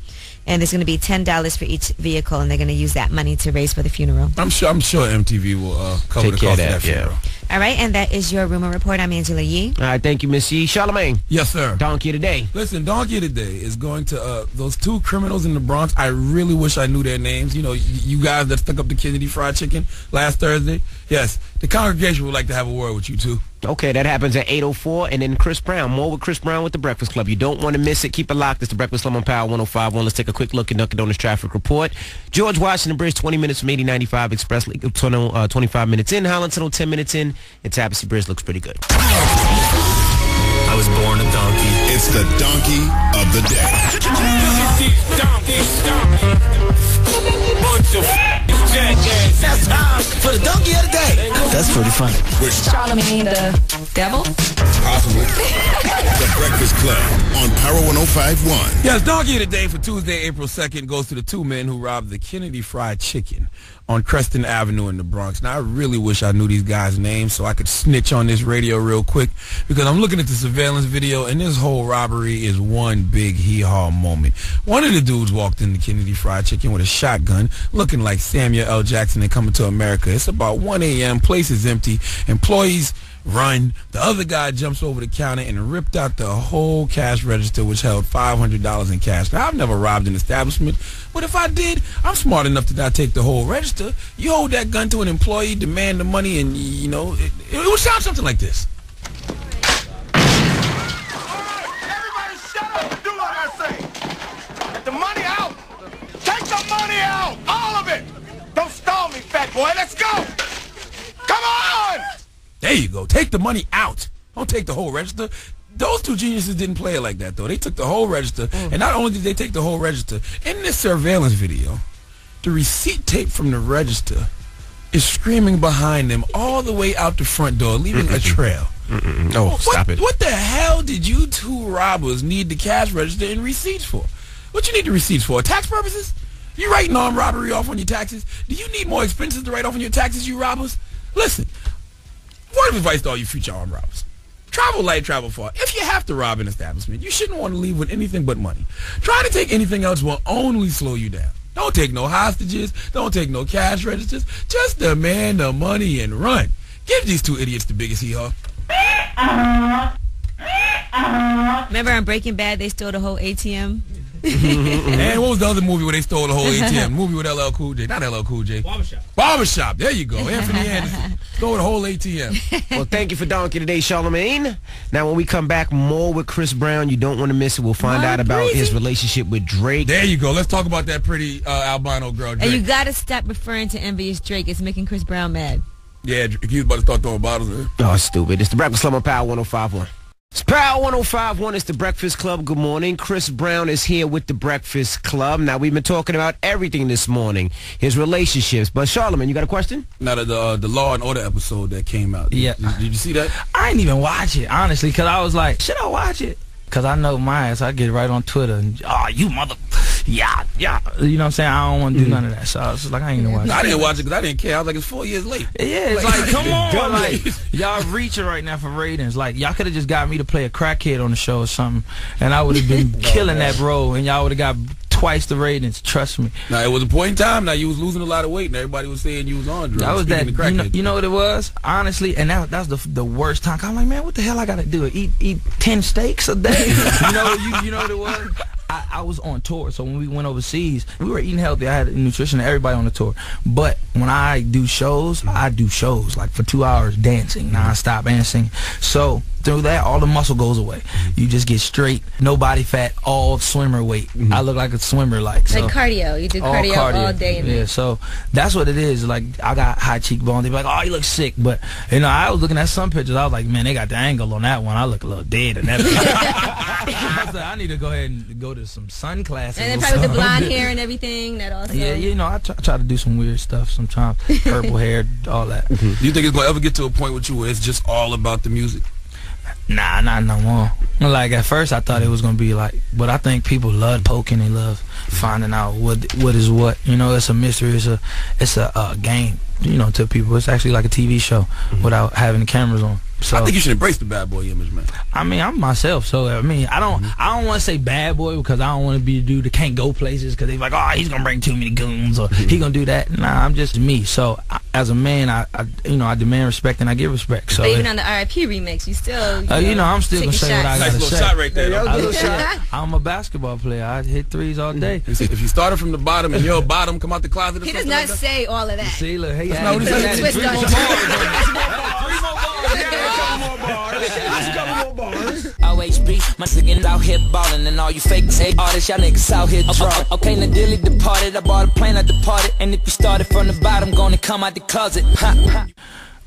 And there's going to be $10 for each vehicle, and they're going to use that money to raise for the funeral.
I'm sure MTV will cover the cost of that funeral.
All right, and that is your rumor report. I'm Angela Yee.
All right, thank you, Miss Yee. Charlamagne.
Yes, sir.
Donkey of the Day.
Listen, Donkey of the Day is going to those 2 criminals in the Bronx. I really wish I knew their names. You know, you guys that stuck up the Kennedy Fried Chicken last Thursday. Yes, the congregation would like to have a word with you, too.
Okay, that happens at 8:04, and then Chris Brown. More with Chris Brown with the Breakfast Club. You don't want to miss it. Keep it locked. It's the Breakfast Club on Power 105.1. Let's take a quick look at Dunkin' Donuts traffic report. George Washington Bridge, 20 minutes from 8095 Express Lake, 25 minutes in. Holland Tunnel, 10 minutes in. And Tabassy Bridge looks pretty good.
I was born a donkey. It's the Donkey of the Day.
That's time for the Donkey of the Day. That's pretty funny.
With
Charlamagne the devil?
Possibly. The Breakfast Club on Power 105.1.
Yes, Donkey of the Day for Tuesday, April 2nd goes to the 2 men who robbed the Kennedy Fried Chicken on Creston Avenue in the Bronx. Now, I really wish I knew these guys' names so I could snitch on this radio real quick, because I'm looking at the surveillance video, and this whole robbery is one big hee-haw moment. One of the dudes walked in the Kennedy Fried Chicken with a shotgun, looking like Samuel L. Jackson in Coming to America. It's about 1 a.m., place is empty, employees run. The other guy jumps over the counter and ripped out the whole cash register, which held $500 in cash. Now, I've never robbed an establishment, but if I did, I'm smart enough to not take the whole register. You hold that gun to an employee, demand the money, and, you know, it would sound something like this.
Everybody shut up and do what I say. Get the money out. Take the money out. All of it. Don't stall me, fat boy. Let's go. Come on.
There you go. Take the money out. Don't take the whole register. Those 2 geniuses didn't play it like that, though. They took the whole register, and not only did they take the whole register, in this surveillance video, the receipt tape from the register is screaming behind them all the way out the front door, leaving a trail.
Oh, stop it.
What the hell did you two robbers need the cash register and receipts for? What you need the receipts for? Tax purposes? You writing armed robbery off on your taxes? Do you need more expenses to write off on your taxes, you robbers? Listen, word of advice to all you future armed robbers. Travel light, travel far. If you have to rob an establishment, you shouldn't want to leave with anything but money. Trying to take anything else will only slow you down. Don't take no hostages. Don't take no cash registers. Just demand the money and run. Give these two idiots the biggest hee-haw.
Remember on Breaking Bad, they stole the whole ATM?
And what was the other movie where they stole the whole ATM? Movie with LL Cool J. Not LL Cool J. Barbershop. There you go. Anthony Anderson. Stole the whole ATM.
Well, thank you for Donkey today, Charlamagne. Now, when we come back, more with Chris Brown. You don't want to miss it. We'll find out about his relationship with Drake.
There you go. Let's talk about that pretty albino girl, Drake.
And you got to stop referring to envious Drake. It's making Chris Brown mad.
Yeah, he was about to start throwing bottles in.
Oh, stupid. It's the Breakfast Club on Power 105.1. It's Power 105.1. It's the Breakfast Club. Good morning. Chris Brown is here with the Breakfast Club. Now, we've been talking about everything this morning, his relationships. But, Charlamagne, you got a question?
Now, the Law and Order episode that came out.
Yeah.
Did you see that?
I didn't even watch it, honestly, because I was like, should I watch it? Because I know my ass. I get right on Twitter and, you mother... Yeah. You know what I'm saying? I don't want to do none of that. So I was just like, I ain't gonna watch it.
I didn't watch it because I didn't care. I was like, it's 4 years late.
Yeah, it's like come on. Like, y'all reaching right now for ratings. Like, y'all could have just got me to play a crackhead on the show or something, and I would have been killing that role, and y'all would have got twice the ratings. Trust me.
Now, it was a point in time. Now, you was losing a lot of weight, and everybody was saying you was on drugs.
That was that. You know what it was? Honestly, and that was the worst time. I'm like, man, what the hell I got to do? Eat 10 steaks a day? you know what it was? I was on tour, so when we went overseas, we were eating healthy. I had nutrition, everybody on the tour. But when I do shows, like for 2 hours dancing, non-stop dancing. So through that, all the muscle goes away. You just get straight, no body fat, all swimmer weight. I look like a swimmer, so.
Like cardio. You do cardio all day.
Yeah, so that's what it is. Like, I got high cheekbones. They be like, oh, you look sick. But, I was looking at some pictures. I was like, man, they got the angle on that one. I look a little dead in that. I said, I need to go ahead and go to some sun classes.
And then probably with the blonde hair and everything, that also.
Yeah, I try to do some weird stuff sometimes. Purple hair, all that.
Do you think it's going to ever get to a point with you where it's just all about the music?
Nah, not no more. Like, at first I thought it was going to be like, but I think people love poking. They love finding out what is what. It's a mystery. It's a game, to people. It's actually like a TV show without having the cameras on. So
I think you should embrace the bad boy image, man.
I mean, I'm myself, so I don't want to say bad boy because I don't want to be the dude that can't go places because they're like, oh, he's gonna bring too many goons or he gonna do that. Nah, I'm just me. So as a man, I demand respect and I give respect. So
but even on the R.I.P. remix, you still
I'm still gonna say what I gotta say.
Shot right there.
I'm a basketball player. I hit threes all day.
If you started from the bottom and you're a bottom, come out the closet.
He does not say all of that.
See, look, hey,
that's not what he said.
3 more bars.
Always be my niggas out here ballin' and all you fake artists, y'all niggas out here drunk. Okay, now Dilly departed. I bought a plane, I departed. And if you started from the bottom, gonna come out the closet.
Yeah,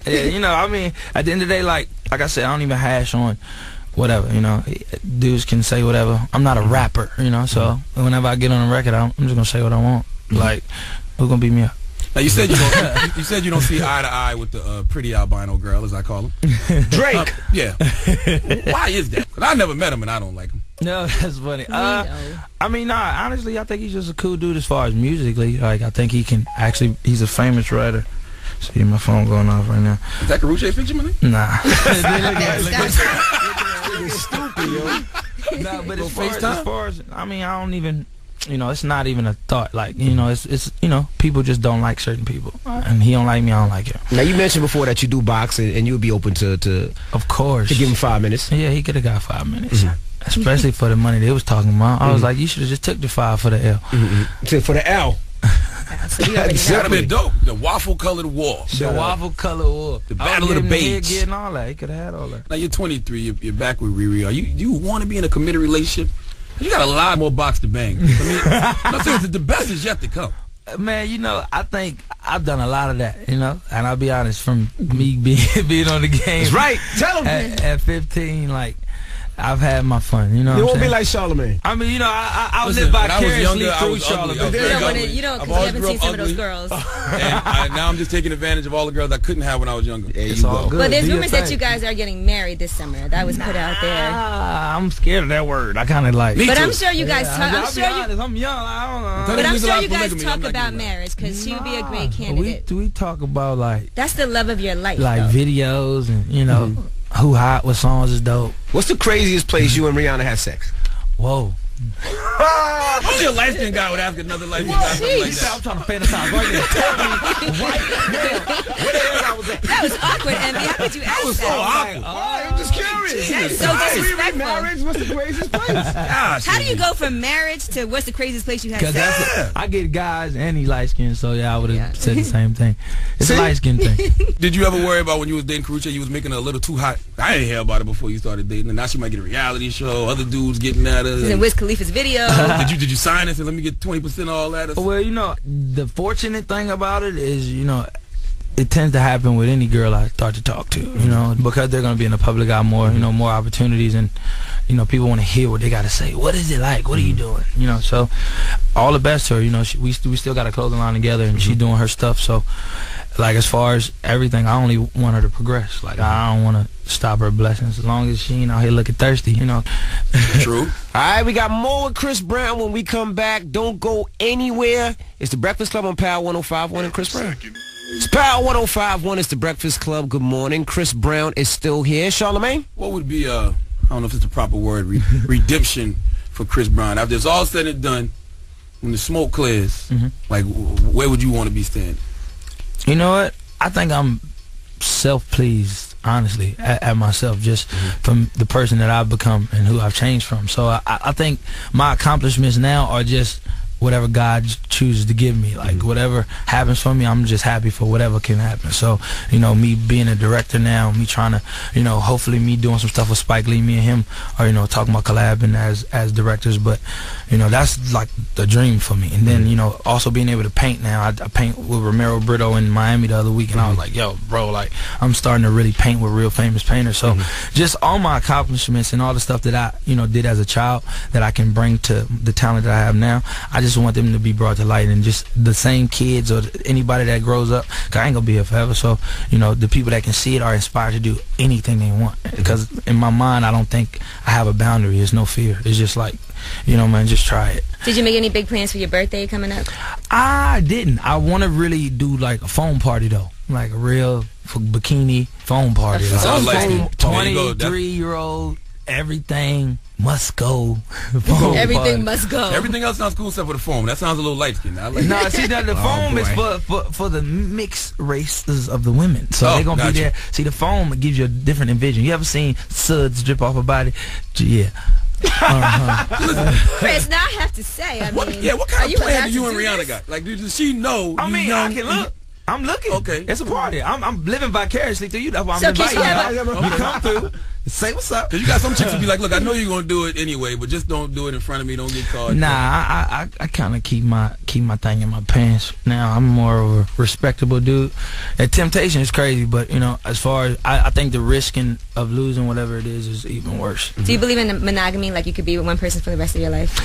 at the end of the day, like I said, I don't even hash on whatever, dudes can say whatever. I'm not a rapper, so whenever I get on a record, I'm just gonna say what I want. Like, who's gonna beat me up?
Now, you said you don't see eye to eye with the pretty albino girl, as I call him.
Drake.
Yeah. Why is that? Because I never met him and I don't like him.
No, that's funny. Honestly, I think he's just a cool dude as far as musically. Like, I think he's a famous writer. See my phone going off right now.
Is that Karuche picture, man?
Nah.
Stupid, yo.
Nah, but as far as I don't even. It's not even a thought. Like, it's people just don't like certain people, and he don't like me. I don't like him.
Now, you mentioned before that you do boxing, and you would be open to
of course,
to give him 5 minutes.
Yeah, he could have got 5 minutes, especially for the money they was talking about. I was like, you should have just took the 5 for the L.
For the L.
That would have been dope. The waffle colored war.
The waffle colored war.
The battle of the babes.
Getting all that. He could have had all that.
Now, you're 23. You're back with Riri. Do you want to be in a committed relationship? You got a lot more box to bang. The best is yet to come.
Man, I think I've done a lot of that, and I'll be honest, from me being on the game.
That's right. Tell him.
At 15, like, I've had my fun. You know,
You
what
won't
I'm
be
saying?
like Charlemagne.
I mean, you know, I
Listen,
live
when I was
vicariously
younger, I
through
was ugly.
Charlemagne.
You don't, because you haven't seen some of those girls.
And now I'm just taking advantage of all the girls I couldn't have when I was younger.
It's all good.
But there's
Do your
rumors that
thing.
you guys are getting married this summer. That was put out there.
I'm scared of that word. I kind of like.
But I'm sure you guys.
I'll be honest, I'm young. I don't know.
But I'm sure you guys talk about marriage because she would be a great candidate.
We talk about like
That's the love of your life.
like
though.
videos and you know who hot, what songs is dope.
What's the craziest place you and Rihanna had sex?
Whoa.
I'm sure a light-skinned guy would ask another light-skinned guy something like that.
I'm trying to fantasize right now. Tell me where the hell I was at.
That was awkward, Envy. How could you ask that?
was so awkward.
I'm just curious.
That's so disrespectful.
Marriage, what's the craziest place?
Gosh,
How do you go from marriage to what's the craziest place you had
Because
sex?
I get guys and he light skinned, so yeah, I would have said the same thing. It's a light skin thing.
Did you ever worry about when you was dating Karrueche, you was making her a little too hot? I didn't hear about it before you started dating, and now she might get a reality show, other dudes getting at her.
She's in Wiz Khalifa's video.
Did you sign it and let me get 20% of all that?
Well, you know, the fortunate thing about it is, you know, it tends to happen with any girl I start to talk to, you know, because they're going to be in the public eye more, you know, more opportunities, and, you know, people want to hear what they got to say. What is it like? What are you doing? You know, so all the best to her, you know, we still got a clothing line together, and she doing her stuff, so, like, as far as everything, I only want her to progress. Like, I don't want to stop her blessings as long as she ain't out here looking thirsty, you know.
True.
All right, we got more with Chris Brown when we come back. Don't go anywhere. It's the Breakfast Club on Power 105.1 and Chris Brown. It's Power 105.1. It's the Breakfast Club. Good morning. Chris Brown is still here. Charlemagne?
What would be, I don't know if it's the proper word, redemption for Chris Brown? After it's all said and done, when the smoke clears, like, where would you want to be standing?
You know what? I think I'm self-pleased, honestly, at myself, just from the person that I've become and who I've changed from. So I think my accomplishments now are just whatever God chooses to give me. Like, whatever happens for me, I'm just happy for whatever can happen. So, you know, me being a director now, me trying to, you know, hopefully me doing some stuff with Spike Lee, me and him are, you know, talking about collabing as directors. But, you know, that's like the dream for me. And then, you know, also being able to paint now. I paint with Romero Brito in Miami the other week, and I was like, yo, bro, like, I'm starting to really paint with real famous painters. So just all my accomplishments and all the stuff that I, you know, did as a child that I can bring to the talent that I have now, I just want them to be brought to light, and just the same kids or anybody that grows up, cause I ain't gonna be here forever, so, you know, the people that can see it are inspired to do anything they want, because in my mind I don't think I have a boundary. There's no fear. It's just like, you know, man, just try it.
Did you make any big plans for your birthday coming up?
I didn't. I want to really do like a foam party though, like a real bikini foam party.
That sounds like
23-year-old, everything must go.
Everything must go.
Everything else sounds cool except for the foam. That sounds a little light skinned. Like
no, see that the foam is for the mixed races of the women. So they're gonna be there. See, the foam gives you a different envision. You ever seen suds drip off a body? Yeah.
Chris, now I have to say, I mean,
what kind of plan do you and Rihanna got? Like, does she know?
I mean, I can look. I'm looking.
Okay.
It's a party. I'm living vicariously through you. That's why I'm
So
inviting you.
You
come through. Say what's up.
Because you got some chicks who be like, look, I know you're going to do it anyway, but just don't do it in front of me. Don't get caught.
Nah, I kind of keep my thing in my pants. Now, I'm more of a respectable dude. And temptation is crazy, but, you know, as far as, I think the risking of losing whatever it is even worse.
Do you believe in monogamy, like you could be with one person for the rest of your life?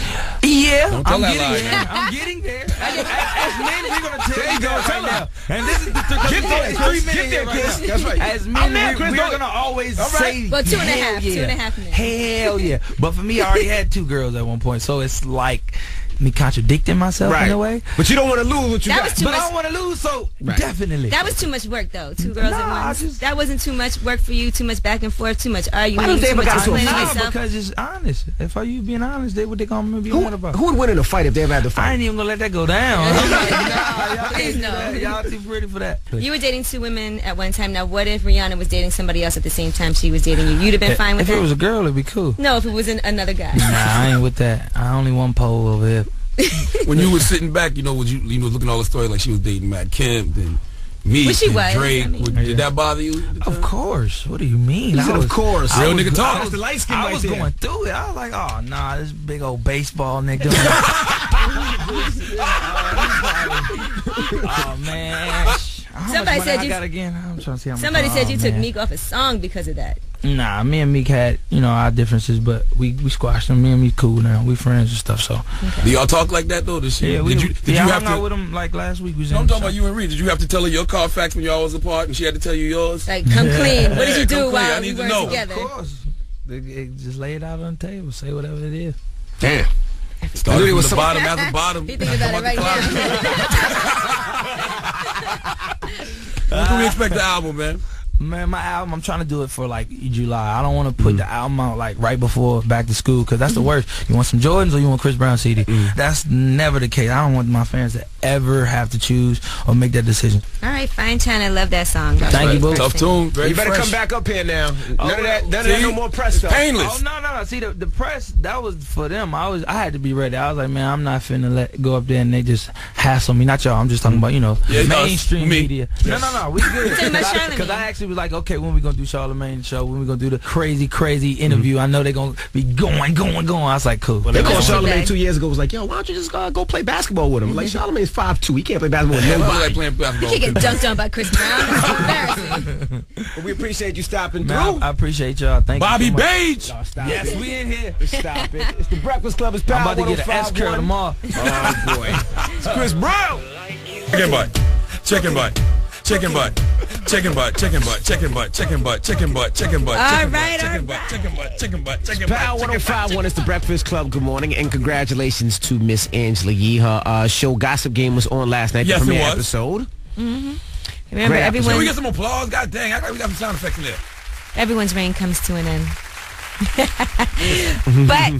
Yeah, I'm getting there. I'm getting there. As men, we're going to tell you that right now. And this is the 3 minutes here right now. That's right. As men, we're going to always say,
well, 2.5 minutes.
Hell yeah. But for me, I already had 2 girls at one point, so it's like me contradicting myself in a way.
But you don't want to lose what you got.
But I don't want to lose, so definitely.
That was too much work, though. 2 girls at once. That wasn't too much work for you, too much back and forth, too much arguing, too much explaining yourself.
Because it's honest. If are you being honest, they what they going to be mad about.
Who would win in a fight if they ever had to fight?
I ain't even going to let that go down.
Please no.
Y'all too pretty for that.
You were dating 2 women at one time. Now, what if Rihanna was dating somebody else at the same time she was dating you? You'd have been fine with that?
If it was a girl, it'd be cool.
No, if it was another guy.
Nah, I ain't with that. I only one pole over here.
When you were sitting back, you know, was you looking at all the story like she was dating Matt Kemp and me and Drake. I mean, did that bother you?
Of course. What do you mean?
Of course.
Real nigga talk.
I was going through it. I was like, oh, nah, this big old baseball nigga. Oh, man.
Somebody said you
got again. I'm trying to see how much.
Somebody said you took Meek off a song because of that.
Nah, me and Meek had, our differences, but we squashed them. Me and Meek cool now. We friends and stuff, so.
Okay. Do y'all talk like that, though?
Yeah, did you hung out with him, like, last week.
I'm talking about you and Reed. Did you have to tell her your car facts when y'all was apart and she had to tell you yours?
Like, come clean. What did you do while we weren't together?
Of course. Just lay it out on the table. Say whatever it is.
Damn. Started from the bottom at the bottom.
He thinking about it right
now. When can we expect the album, man?
Man, my album, I'm trying to do it for like July. I don't want to put the album out like right before back to school because that's the worst. You want some Jordans or you want Chris Brown CD? That's never the case. I don't want my fans to ever have to choose or make that decision.
All right, fine, China. I love that song.
Thank you, boo.
Tough tune.
You better come back up here now. None of that, no more press stuff.
Painless.
Oh, no. See, the press, that was for them. I had to be ready. I was like, man, I'm not finna go up there and they just hassle me. Not y'all. I'm just talking about, mainstream media. Yes. No. We good. Because I actually was like, okay, when we gonna do Charlamagne show? When we gonna do the crazy interview? I know they gonna be going. I was like, cool.
They called Charlamagne 2 years ago. Was like, yo, why don't you just go play basketball with him? Like, Charlamagne's 5'2". He can't play basketball with nobody.
Like playing basketball.
He can get dunked on by Chris Brown. That's embarrassing.
But we appreciate you stopping through.
I appreciate y'all. Thank
Bobby
you.
Bobby Bage.
Yes, we in here.
Stop it. It's the Breakfast Club. It's Power
I'm about to get an S-curl tomorrow.
Oh boy. It's Chris Brown.
Chicken butt. Chicken butt. Chicken butt. Chicken butt. Chicken butt. Chicken butt. Chicken butt. Chicken butt.
All right.
Chicken butt. Chicken butt. Chicken butt. Chicken butt.
Power 105.1 is the Breakfast Club. Good morning and congratulations to Miss Angela Yee. Her show Gossip Game was on last night.
Yes,
the premiere
it was.
Episode.
Remember, everyone.
Can we get some applause? God dang! I got we got some sound effects in there.
Everyone's reign comes to an end. But,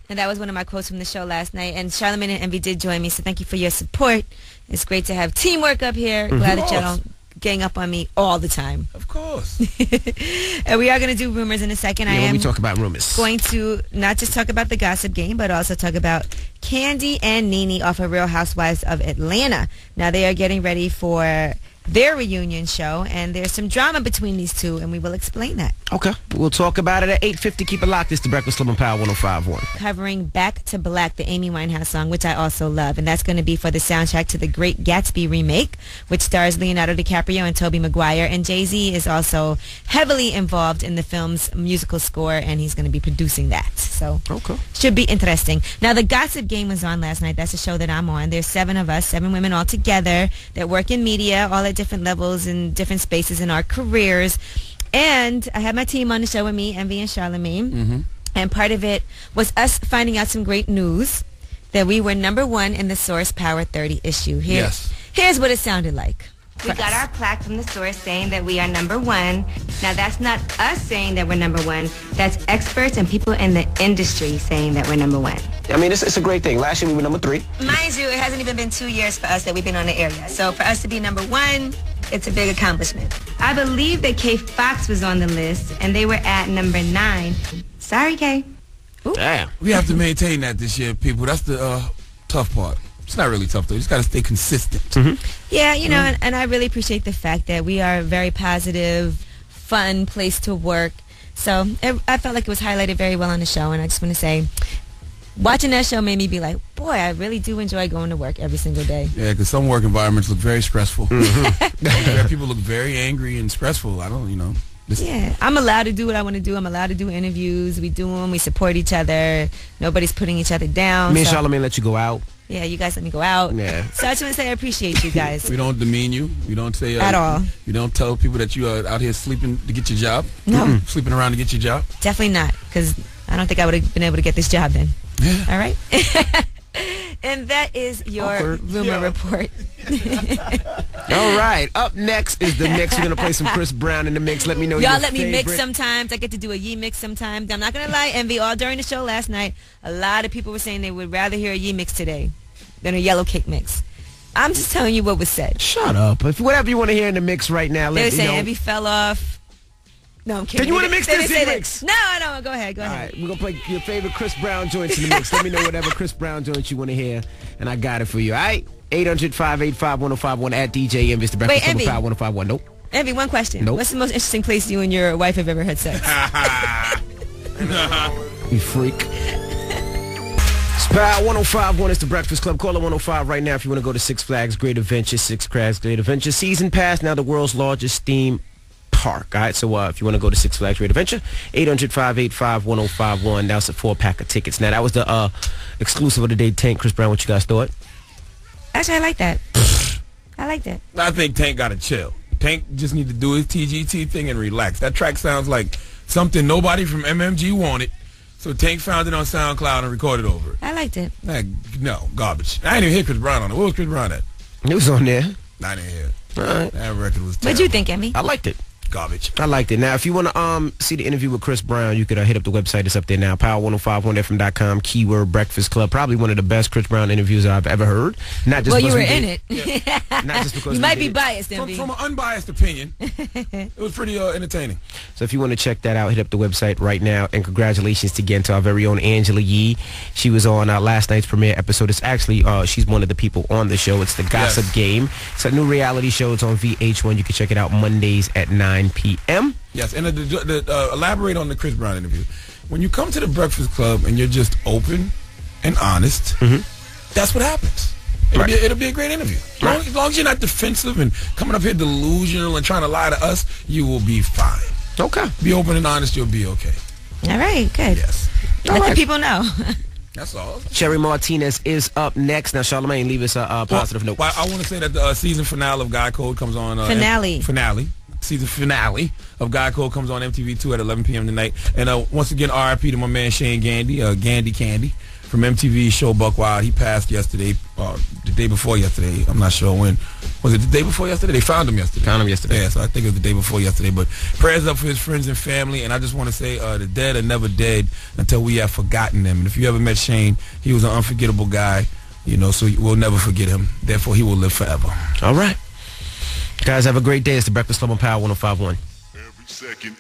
and that was one of my quotes from the show last night. And Charlamagne and Envy did join me, so thank you for your support. It's great to have teamwork up here. Glad that y'all don't gang up on me all the time.
Of course.
And we are going to do rumors in a second.
Yeah, we talk about rumors.
Going to not just talk about the Gossip Game, but also talk about Kandi and Nene off of Real Housewives of Atlanta. Now they are getting ready for their reunion show, and there's some drama between these two, and we will explain that.
Okay. We'll talk about it at 8:50. Keep it locked. It's the Breakfast Club on Power 105.1.
Covering Back to Black, the Amy Winehouse song, which I also love, and that's going to be for the soundtrack to The Great Gatsby remake, which stars Leonardo DiCaprio and Tobey Maguire, and Jay-Z is also heavily involved in the film's musical score, and he's going to be producing that. So, should be interesting. Now, the Gossip Game was on last night. That's a show that I'm on. There's 7 of us, 7 women all together that work in media, all at different levels and different spaces in our careers. And I had my team on the show with me, Envy and Charlamagne. And part of it was us finding out some great news that we were #1 in the Source Power 30 issue. Here's what it sounded like. We got our plaque from the Source saying that we are #1. Now, that's not us saying that we're #1. That's experts and people in the industry saying that we're #1.
I mean, it's a great thing. Last year we were #3.
Mind you, it hasn't even been 2 years for us that we've been on the air yet. So for us to be #1, it's a big accomplishment. I believe that Kay Fox was on the list, and they were at #9. Sorry, Kay.
Damn.
We have to maintain that this year, people. That's the tough part. It's not really tough, though. You just got to stay consistent.
Yeah, you know, and I really appreciate the fact that we are a very positive, fun place to work. So I felt like it was highlighted very well on the show, and I just want to say, watching that show made me be like, boy, I really do enjoy going to work every single day.
Yeah, because some work environments look very stressful. People look very angry and stressful. I don't,
Yeah, I'm allowed to do what I want to do. I'm allowed to do interviews. We do them. We support each other. Nobody's putting each other down.
Me and Charlamagne let you go out.
Yeah, you guys let me go out.
Yeah.
So I just want to say I appreciate you guys.
We don't demean you. We don't say...
At all.
You don't tell people that you are out here sleeping to get your job.
No.
Sleeping around to get your job.
Definitely not, because I don't think I would have been able to get this job then.
Yeah.
All right? And that is your rumor report.
All right. Up next is the mix. We're going to play some Chris Brown in the mix. Let me know
Y'all
your
let me
favorite.
mix sometimes. I get to do a Yee mix sometimes. I'm not going to lie, Envy, all during the show last night, a lot of people were saying they would rather hear a Yee mix today than a Yellow Cake mix. I'm just telling you what was said.
Shut up. If whatever you want to hear in the mix right now,
They were
let me
saying
know.
Envy fell off. No, I'm kidding.
Then you want to mix
They
this
didn't say
mix?
that. No, go ahead.
All right, we're going to play your favorite Chris Brown joints in the mix. Let me know whatever Chris Brown joints you want to hear, and I got it for you, all right? 800-585-1051 at DJ Envy. It's the Breakfast Club
Envy.
of Power 105.1. Nope.
Envy, one question.
Nope.
What's the most interesting place you and your wife have ever had sex?
You freak. Power 105.1 is the Breakfast Club. Call it 105 right now if you want to go to Six Flags Great Adventure. Six Flags Great Adventure season pass, now the world's largest theme park. All right, so if you want to go to Six Flags Great Adventure, 800-585-1051. That's a 4-pack of tickets. Now, that was the exclusive of the day. Tank, Chris Brown, what you guys thought?
Actually, I like that. I like that.
I think Tank got to chill. Tank just need to do his TGT thing and relax. That track sounds like something nobody from MMG wanted. So Tank found it on SoundCloud and recorded over it.
I liked it.
No, garbage. I didn't even hear Chris Brown on it. What was Chris Brown at?
It was on there.
I didn't hear it.
All right.
That record was terrible.
What'd you think, Emmy?
I liked it.
Garbage.
I liked it. Now, if you want to see the interview with Chris Brown, you could hit up the website. It's up there now, power1051fm.com, keyword Breakfast Club. Probably one of the best Chris Brown interviews I've ever heard. Not just
well, you were
in
it.
Yeah. Not just because
you might be biased, Emmy.
From an unbiased opinion, it was pretty entertaining.
So if you want to check that out, hit up the website right now. And congratulations again to our very own Angela Yee. She was on last night's premiere episode. It's actually, she's one of the people on the show. It's The Gossip Game. It's a new reality show. It's on VH1. You can check it out Mondays at 9 p.m.
Yes, and elaborate on the Chris Brown interview. When you come to the Breakfast Club and you're just open and honest, that's what happens. It'll be a great interview. As long as you're not defensive and coming up here delusional and trying to lie to us, you will be fine.
Okay.
Be open and honest, you'll be okay.
All right, good.
Yes.
Let the people know.
That's all.
Sherry Martinez is up next. Now, Charlamagne, leave us a positive note.
Well, I want to say that the season finale of Guy Code comes on. Season finale of Guy Code comes on MTV2 at 11 p.m. tonight. And once again, RIP to my man Shane Gandy, Gandy Candy, from MTV's show Buck Wild. He passed yesterday, the day before yesterday. I'm not sure when. Was it the day before yesterday? They found him yesterday. Yeah, so I think it was the day before yesterday. But prayers up for his friends and family. And I just want to say the dead are never dead until we have forgotten them. And if you ever met Shane, he was an unforgettable guy, so we'll never forget him. Therefore, he will live forever.
All right. Guys, have a great day. It's the Breakfast Club on Power 105.1.
Every second,